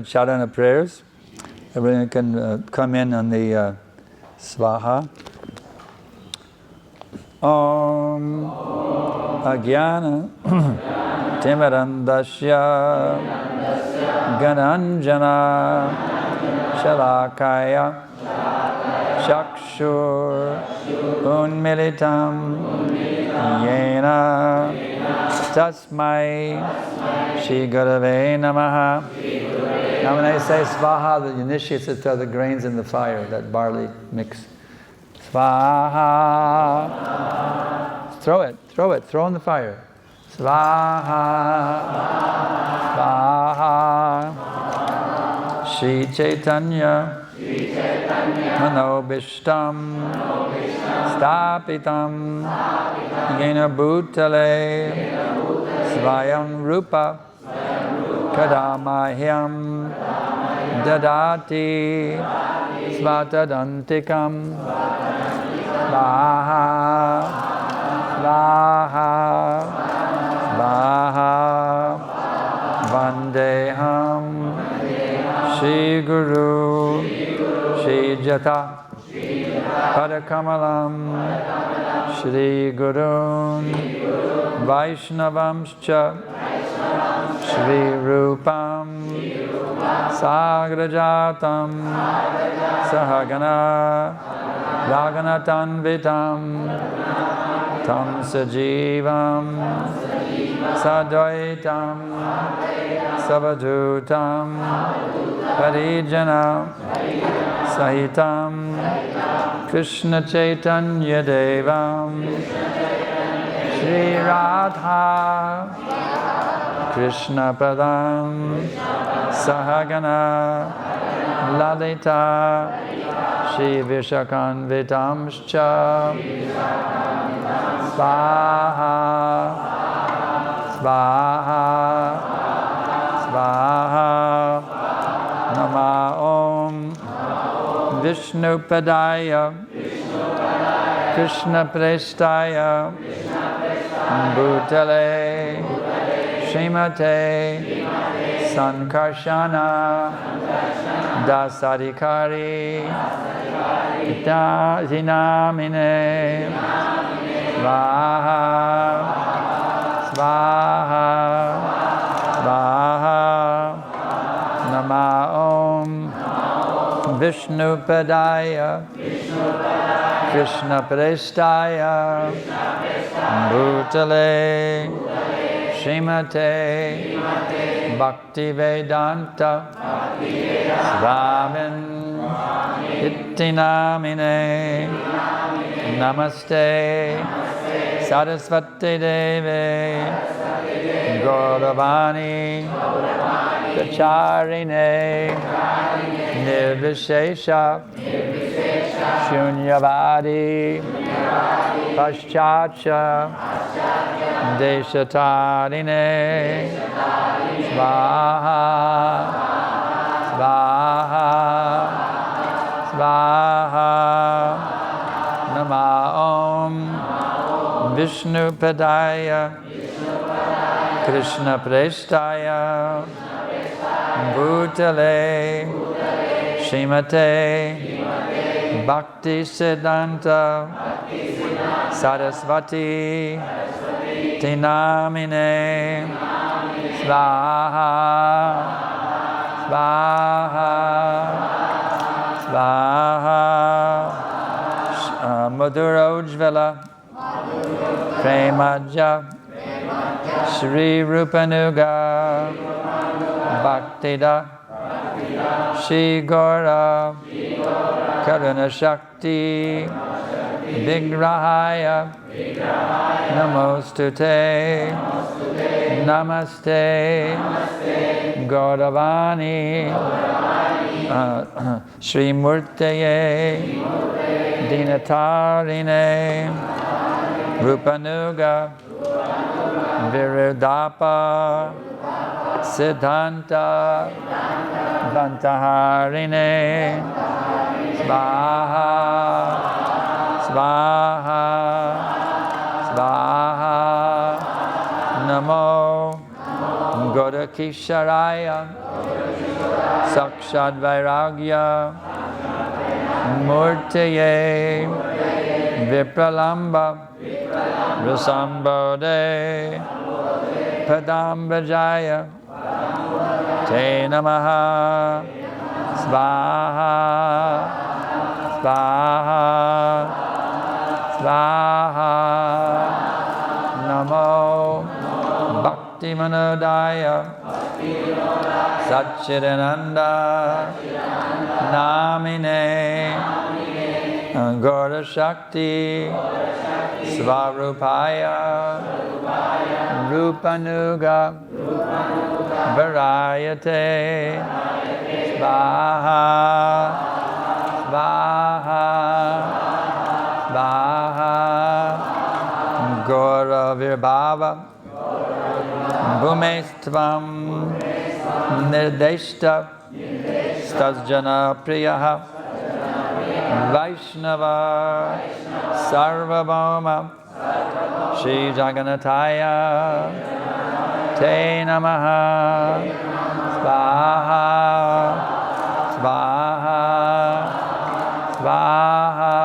Charana prayers. Everyone can come in on the Svaha. Om Agyana Timarandasya Gananjana Shalakaya Chakshur Unmilitam Yena Tasmai Shri Gurave Namaha. Now when I say Svaha, the initiates to throw the grains in the fire, that barley mix. Svaha. Throw it, throw in the fire. Svaha. Svaha. Shri Chaitanya Manobishtam Stapitam Yena Bhutale Svayam Rupa Kadamahyam Dadati Svatadantikam Svaha Svaha Svaha Vandeham Shri Guru Shri Jata Padakamalam Shri Gurun Vaishnavamscha Shri Rupam Sagrajatam Sahagana Raganatanvitam Tam Sajivam Sadvaitam Savadutam Parijana Sahitam Krishna Chaitanya Devam Shri Radha Krishna Padam Sahagana Lalita Shri Vishakanvitamscha Svaha Svaha Svaha Nama Om Vishnupadaya Krishna Prestaya Bhutale Śrīmate Sankarshana Das Adhikari Dinamine Svaha Svaha Svaha Nama Om Vishnupadaya Krishna Prestaya Bhutale Śrīmate Bhaktivedanta Swami Ittinamine Namaste Sarasvati Deve Gauravani Kacharine Nirvishesha Shunyavadi Paschatcha Deshatarine Svaha Svaha Svaha Nama Om Vishnupadaya Krishna Prestaya Bhutale Śrīmate Bhaktivedanta Sarasvati Tinamine Svaha Svaha Svaha Madhurojvala Premaja Shri Rupanuga Bhaktida Shri Gora Karuna Shakti Vigrahaya Namostute Namaste Gauravani Shri Murtaye Dinatarine Rupanuga Virudapa Siddhanta Vantaharine Svaha Svaha Svaha Namo Godakisharaya Sakshad Vairagya Murtaye Vipralamba Rasambode Padambajaya Te Namaha Svaha Svaha, Svaha, Namo Bhakti Manodaya Satchidananda Namine Gaura Shakti Svarupaya Rupanuga Varayate Svaha, Svaha, Svaha Gaura Virbhava Bhumestvam Nirdeshta Stasjana Priyaha Vaishnava Sarvabhauma Shri Jagannathaya Te Namaha Svaha, Svaha, Svaha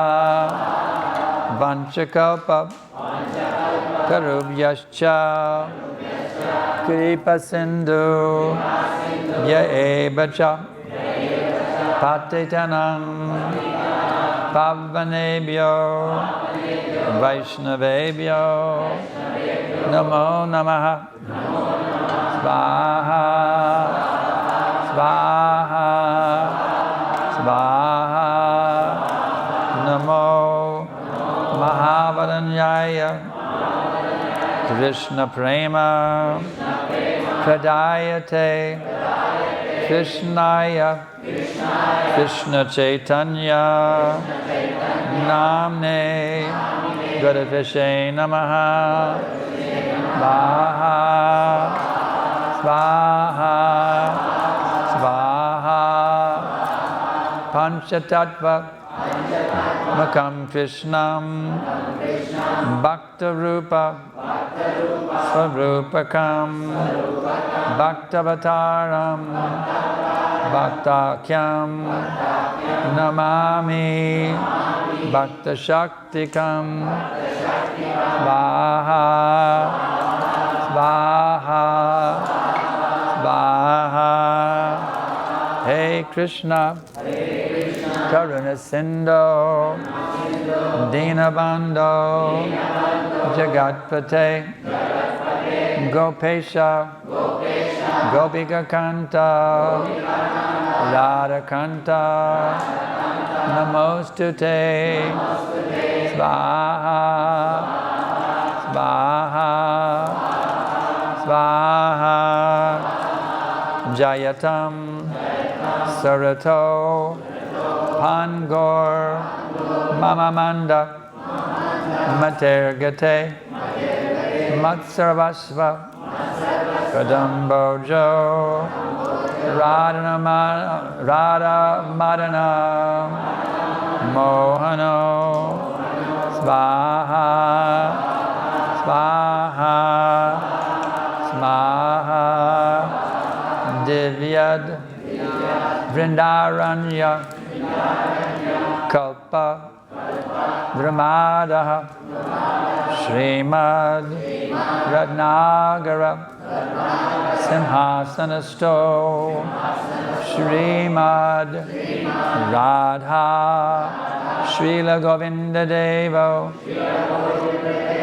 Vanchakalpa Karubhyascha Kripa Sindhu Yaevacha Patitanam Pavanebhyo Vaishnavebhyo Namo Namaha Svaha, Svaha, Svaha Namo Mahavaranyaya Krishna Prema Pradayate Krishnaya Krishna Chaitanya Namne Guruveshe Namaha Svaha, Svaha, Svaha Panchatattva Makam Krishnam Bhakta Rupa Svarupakam Bhaktavataram Bhaktakyam Namami Bhakta Shaktikam Svaha, Svaha, Svaha Hey Krishna Karuna Sindhu Dinabandho Jagatpate Gopesha Gopika Kanta Radha Kanta Namostute Svaha, Svaha, Svaha Jayatam Sarato Pangor Mamamanda Matergate Matsarvasva Kadambojo Radha Madana Mohano Svaha, Svaha, Svaha Divyad Vrindaranya Kalpa Brahmadaha Śrīmad Ratnagara Simhasanasto Śrīmad Radha Srila Govinda Devo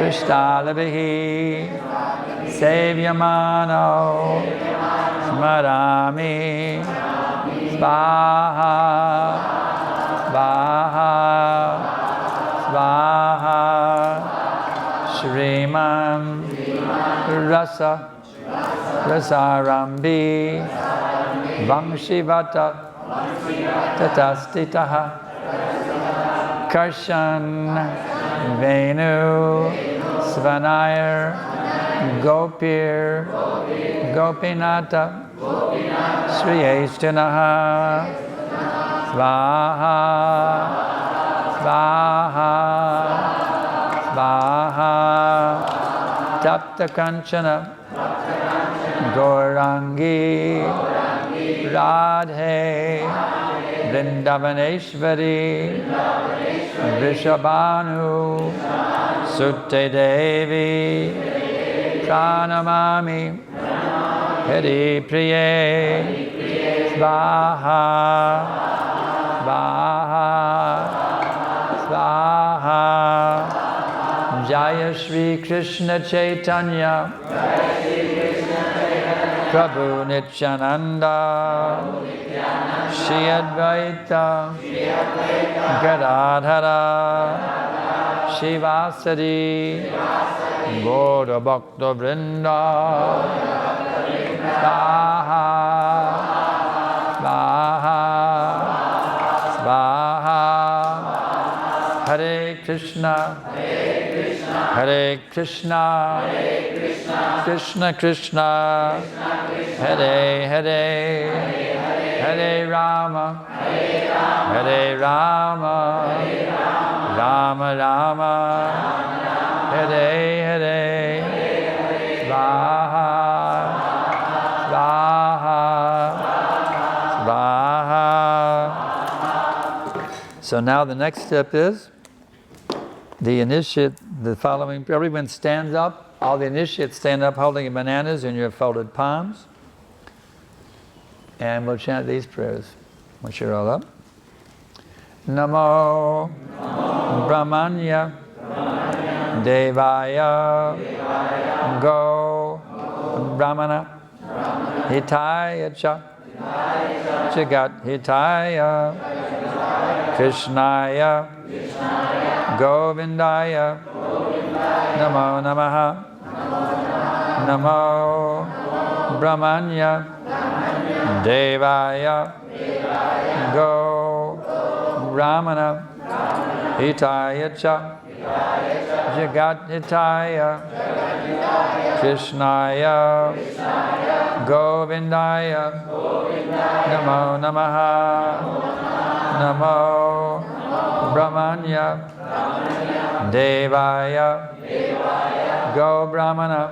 Krishtalabihi Sevyamano Smarami Svaha, Svaha, Svaha Shriman Rasa Rasarambi Vamshivata Tatastitaha Karshan Venu Svanayar Gopir Gopinata Sri Aistanaha Svaha, Svaha, Svaha Tapta Kanchana Gaurangi Radhe Vrindavaneshvari Vrishabhanu Sutte Devi Pranamami Hari Priye Svaha, Svaha Jaya Shri Krishna Chaitanya Prabhu Nityananda Shri Advaita Gadadhara Shivasari Gaura Bhakta Vrinda Svaha Svaha Svaha Hare Krishna Hare Krishna Krishna Krishna Hare Hare Hare Rama Hare Rama Rama Rama Hare Hare Svaha Svaha Svaha. So now the next step is the initiate, the following, everyone stands up, all the initiates stand up holding bananas in your folded palms. And we'll chant these prayers. Once you're all up. Namo Brahmanya Devaya Go Brahmana Hitaya Cha Jagat Hitaya Krishnaya Govindaya Namo Namaha Namo Brahmanya Devaya Go Brahmana Hitaya Cha Jagat Hitaya Krishnaya Govindaya Namo Namaha Namo Brahmanya Devaya Go Brahmana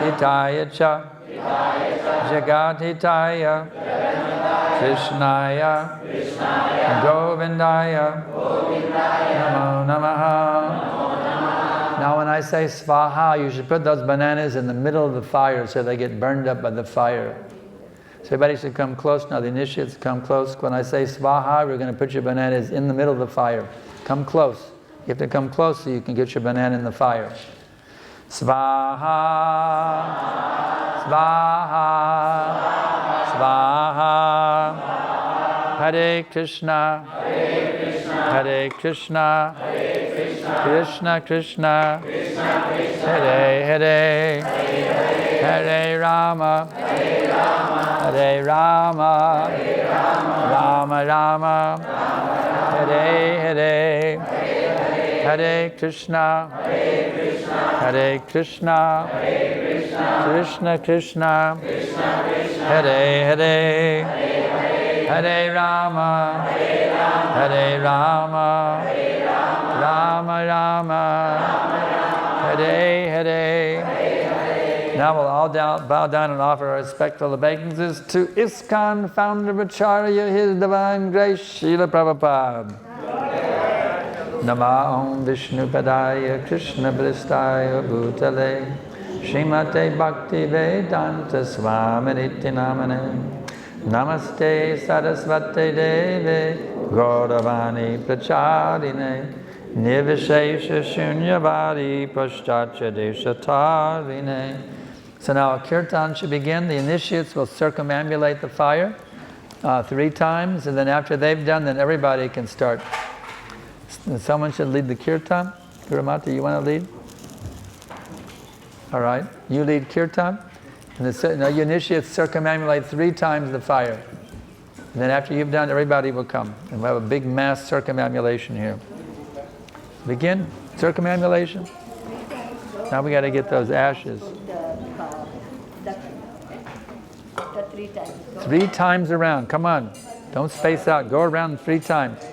Hitaya Cha Jagat Hitaya Krishnaya Govindaya Namo Namaha. Now when I say Svaha, you should put those bananas in the middle of the fire so they get burned up by the fire. So everybody should come close now. The initiates come close. When I say Svaha, we're going to put your bananas in the middle of the fire. Come close. You have to come close so you can get your banana in the fire. Svaha, Svaha, Svaha. Hare Krishna, Hare Krishna, Krishna Krishna, Hare Hare, Hare Rama, Hare Rama, Rama Rama, Hare Hare, Hare Krishna, Hare Krishna, Krishna Krishna, Hare Hare, Hare Rama, Hare Rama, Rama Rama, Hare Hare. Now we'll all bow down and offer our respectful obeisances to ISKCON Founder-Acharya, His Divine Grace, Srila Prabhupada. Namah Vishnu Padaya Krishna Pristaya Bhutale Śrīmate Bhaktivedanta Swami Niti Namane Namaste Sarasvate Deve Gauravani Pracharine Nirvishesha Shunyavadi Pashtacha Deshatarine. So now a kirtan should begin. The initiates will circumambulate the fire 3 times, and then after they've done, then everybody can start. Someone should lead the kirtan. Guru Mata, you want to lead? All right, you lead kirtan. And the initiates circumambulate 3 times the fire. And then after you've done, everybody will come. And we'll have a big mass circumambulation here. Begin circumambulation. Now we got to get those ashes. The 3 times. 3 times around. Come on. Don't space out. Go around 3 times.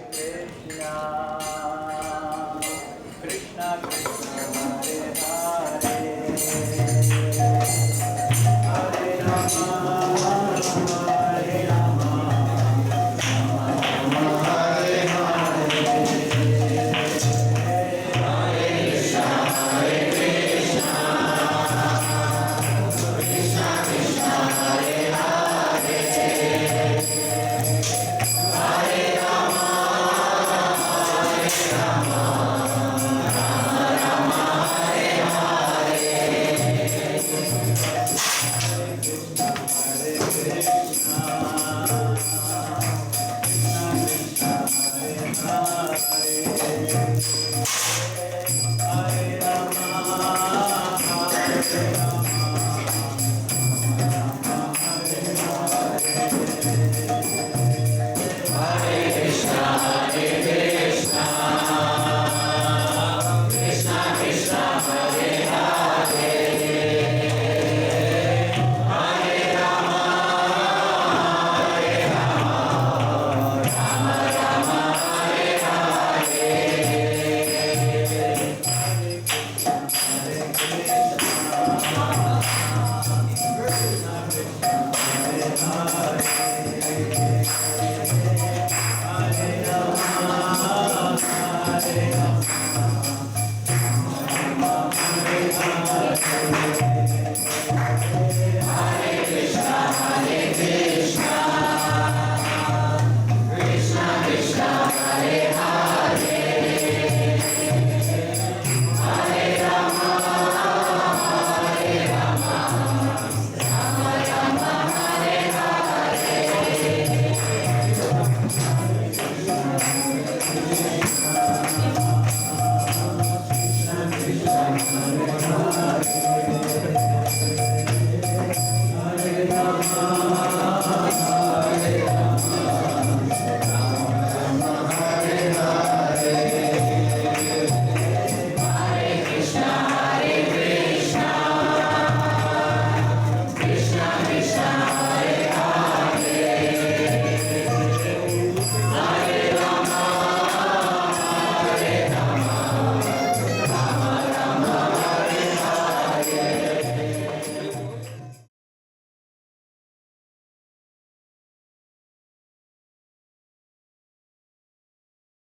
Hare